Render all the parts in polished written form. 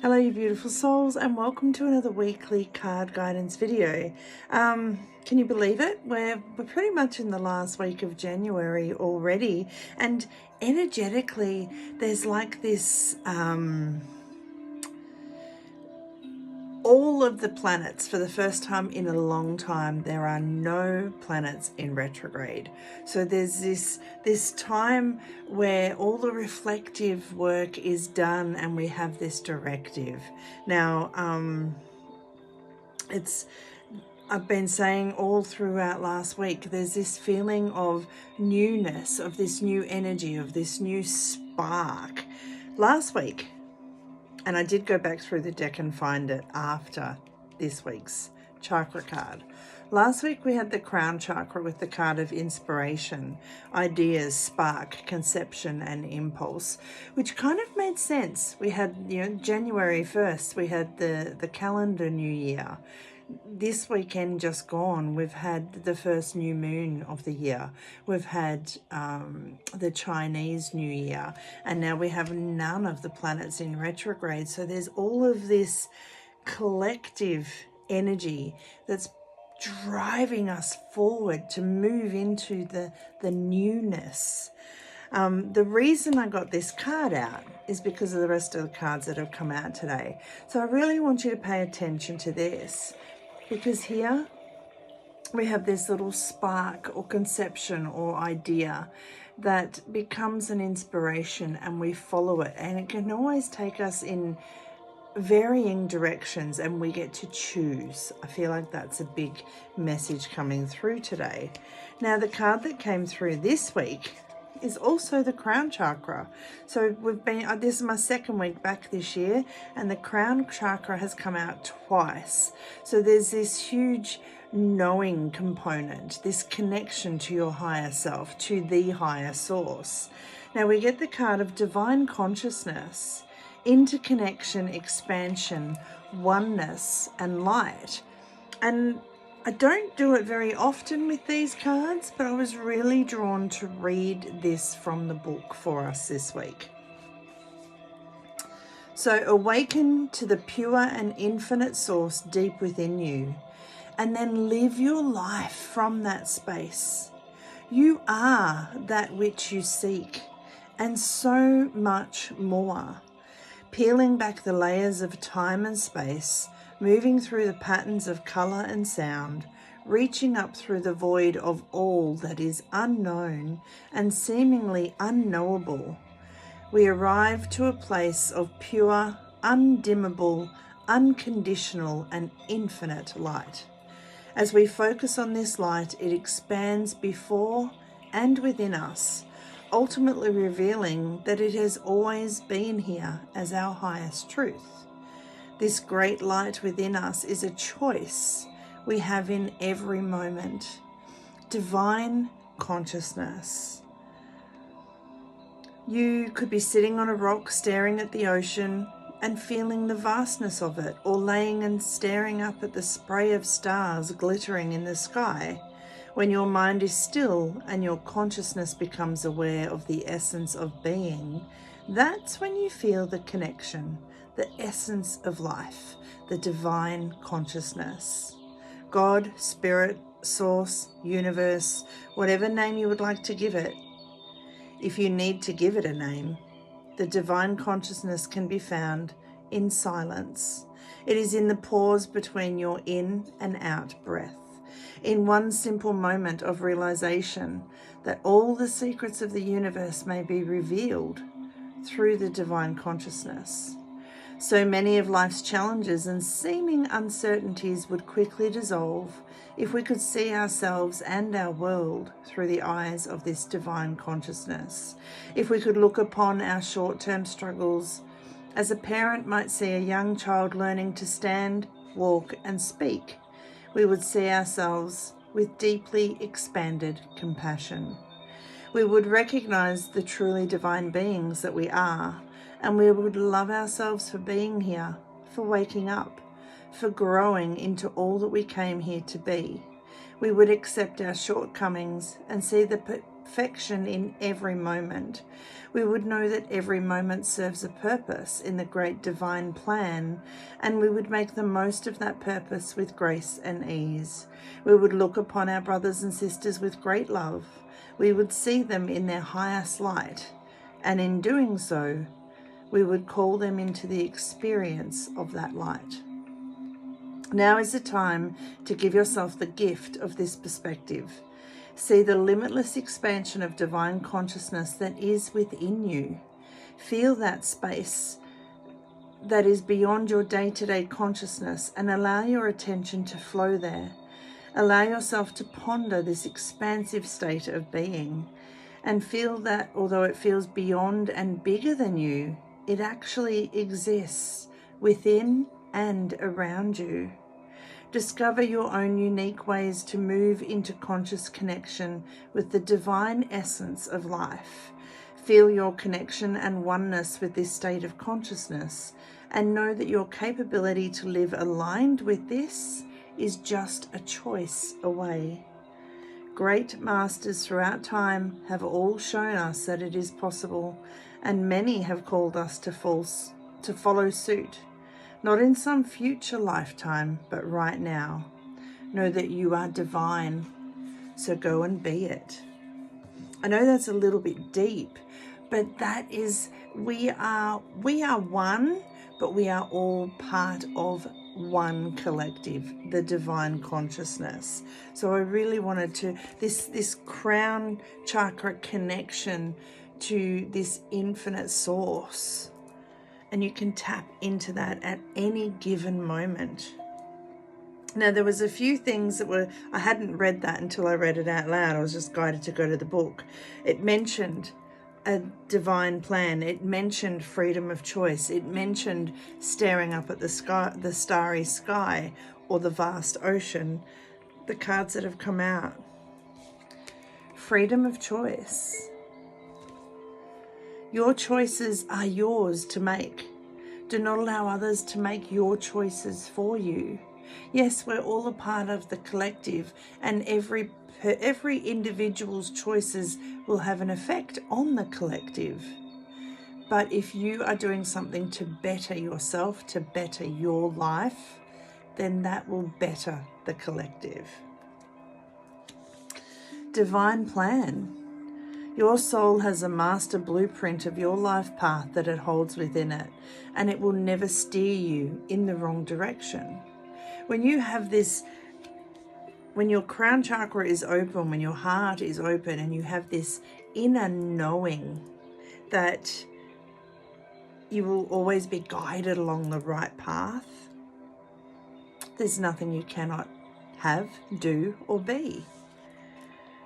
Hello you beautiful souls, and welcome to another weekly card guidance video. Can you believe it? We're pretty much in the last week of January already, and energetically there's like this all of the planets, for the first time in a long time, there are no planets in retrograde. So there's this time where all the reflective work is done and we have this directive. Now, I've been saying all throughout last week, there's this feeling of newness, of this new energy, of this new spark. Last week, and I did go back through the deck and find it after this week's chakra card. Last week we had the crown chakra with the card of inspiration, ideas, spark, conception and impulse, which kind of made sense. We had, January 1st, we had the calendar new year. This weekend just gone, we've had the first new moon of the year. We've had the Chinese New Year, and now we have none of the planets in retrograde. So there's all of this collective energy that's driving us forward to move into the newness. The reason I got this card out is because of the rest of the cards that have come out today. So I really want you to pay attention to this, because here we have this little spark or conception or idea that becomes an inspiration, and we follow it, and it can always take us in varying directions and we get to choose. I feel like that's a big message coming through today. Now, the card that came through this week is also the crown chakra. So we've been, this is my second week back this year, and the crown chakra has come out twice. So there's this huge knowing component, this connection to your higher self, to the higher source. Now we get the card of divine consciousness, interconnection, expansion, oneness and light. And I don't do it very often with these cards, but I was really drawn to read this from the book for us this week. So awaken to the pure and infinite source deep within you, and then live your life from that space. You are that which you seek, and so much more. Peeling back the layers of time and space, moving through the patterns of colour and sound, reaching up through the void of all that is unknown and seemingly unknowable, we arrive to a place of pure, undimmable, unconditional and infinite light. As we focus on this light, it expands before and within us, ultimately revealing that it has always been here as our highest truth. This great light within us is a choice we have in every moment. Divine consciousness. You could be sitting on a rock staring at the ocean and feeling the vastness of it, or laying and staring up at the spray of stars glittering in the sky. When your mind is still and your consciousness becomes aware of the essence of being, that's when you feel the connection, the essence of life, the divine consciousness. God, spirit, source, universe, whatever name you would like to give it. If you need to give it a name, the divine consciousness can be found in silence. It is in the pause between your in and out breath, in one simple moment of realization that all the secrets of the universe may be revealed through the divine consciousness. So many of life's challenges and seeming uncertainties would quickly dissolve if we could see ourselves and our world through the eyes of this divine consciousness. If we could look upon our short-term struggles as a parent might see a young child learning to stand, walk and speak, we would see ourselves with deeply expanded compassion. We would recognize the truly divine beings that we are, and we would love ourselves for being here, for waking up, for growing into all that we came here to be. We would accept our shortcomings and see the perfection in every moment. We would know that every moment serves a purpose in the great divine plan, and we would make the most of that purpose with grace and ease. We would look upon our brothers and sisters with great love. We would see them in their highest light, and in doing so, we would call them into the experience of that light. Now is the time to give yourself the gift of this perspective. See the limitless expansion of divine consciousness that is within you. Feel that space that is beyond your day-to-day consciousness and allow your attention to flow there. Allow yourself to ponder this expansive state of being and feel that although it feels beyond and bigger than you, it actually exists within and around you. Discover your own unique ways to move into conscious connection with the divine essence of life. Feel your connection and oneness with this state of consciousness, and know that your capability to live aligned with this is just a choice away. Great masters throughout time have all shown us that it is possible, and many have called us to follow suit. Not in some future lifetime, but right now. Know that you are divine, so go and be it. I know that's a little bit deep, but that is, we are one, but we are all part of one collective, the divine consciousness. So I really wanted to, this crown chakra connection to this infinite source. And you can tap into that at any given moment. Now, there was a few things that I hadn't read that until I read it out loud. I was just guided to go to the book. It mentioned a divine plan. It mentioned freedom of choice. It mentioned staring up at the sky, the starry sky, or the vast ocean. The cards that have come out. Freedom of choice. Your choices are yours to make. Do not allow others to make your choices for you. Yes, we're all a part of the collective, and every individual's choices will have an effect on the collective. But if you are doing something to better yourself, to better your life, then that will better the collective. Divine plan. Your soul has a master blueprint of your life path that it holds within it, and it will never steer you in the wrong direction. When you have this, when your crown chakra is open, when your heart is open, and you have this inner knowing that you will always be guided along the right path, there's nothing you cannot have, do, or be.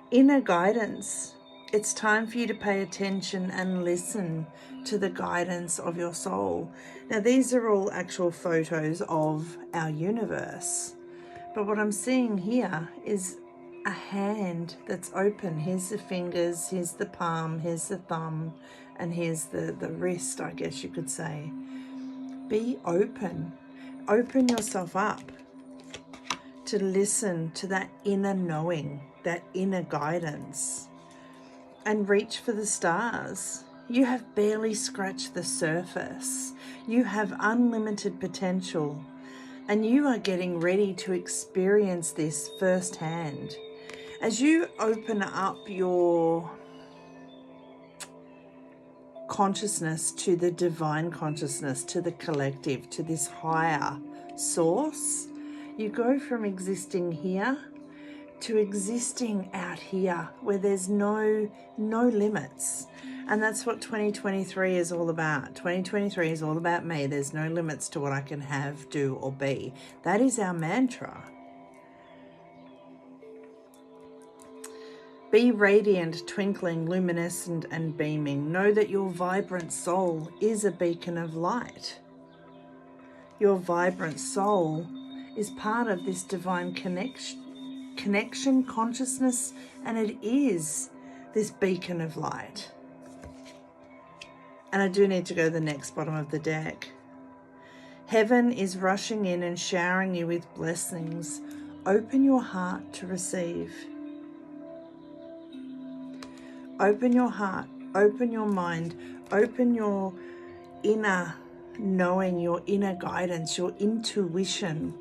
Inner guidance. It's time for you to pay attention and listen to the guidance of your soul. Now, these are all actual photos of our universe. But what I'm seeing here is a hand that's open. Here's the fingers, here's the palm, here's the thumb, and here's the wrist, I guess you could say. Be open. Open yourself up to listen to that inner knowing, that inner guidance. And reach for the stars. You have barely scratched the surface. You have unlimited potential, and you are getting ready to experience this firsthand. As you open up your consciousness to the divine consciousness, to the collective, to this higher source, you go from existing here to existing out here where there's no limits. And that's what 2023 is all about. 2023 is all about me. There's no limits to what I can have, do, or be. That is our mantra. Be radiant, twinkling, luminescent, and beaming. Know that your vibrant soul is a beacon of light. Your vibrant soul is part of this divine connection, consciousness, and it is this beacon of light. And I do need to go to the next bottom of the deck. Heaven is rushing in and showering you with blessings. Open your heart to receive. Open your heart, open your mind, open your inner knowing, your inner guidance, your intuition.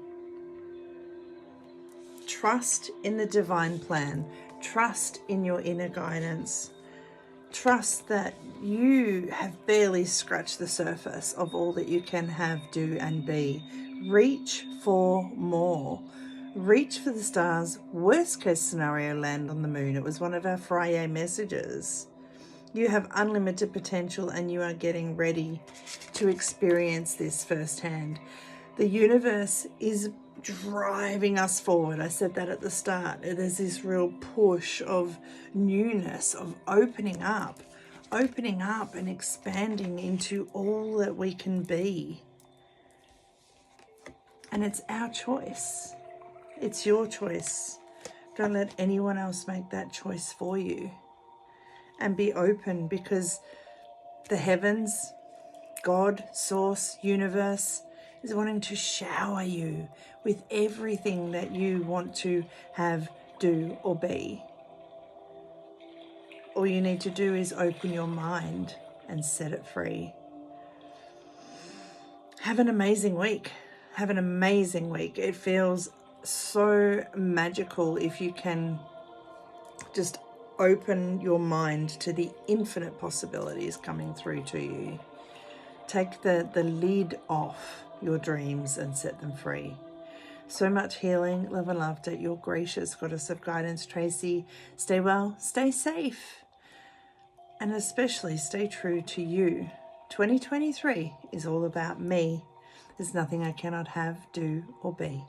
Trust in the divine plan. Trust in your inner guidance. Trust that you have barely scratched the surface of all that you can have, do, and be. Reach for more. Reach for the stars. Worst case scenario, land on the moon. It was one of our Friday messages. You have unlimited potential and you are getting ready to experience this firsthand. The universe is driving us forward. I said that at the start. There's this real push of newness, of opening up and expanding into all that we can be. And it's our choice. It's your choice. Don't let anyone else make that choice for you. And be open, because the heavens, God, source, universe, is wanting to shower you with everything that you want to have, do, or be. All you need to do is open your mind and set it free. Have an amazing week. Have an amazing week. It feels so magical if you can just open your mind to the infinite possibilities coming through to you. Take the lid off your dreams and set them free. So much healing, love and laughter. Your gracious goddess of guidance, Tracy. Stay well, stay safe, and especially stay true to you. 2023 is all about me. There's nothing I cannot have, do, or be.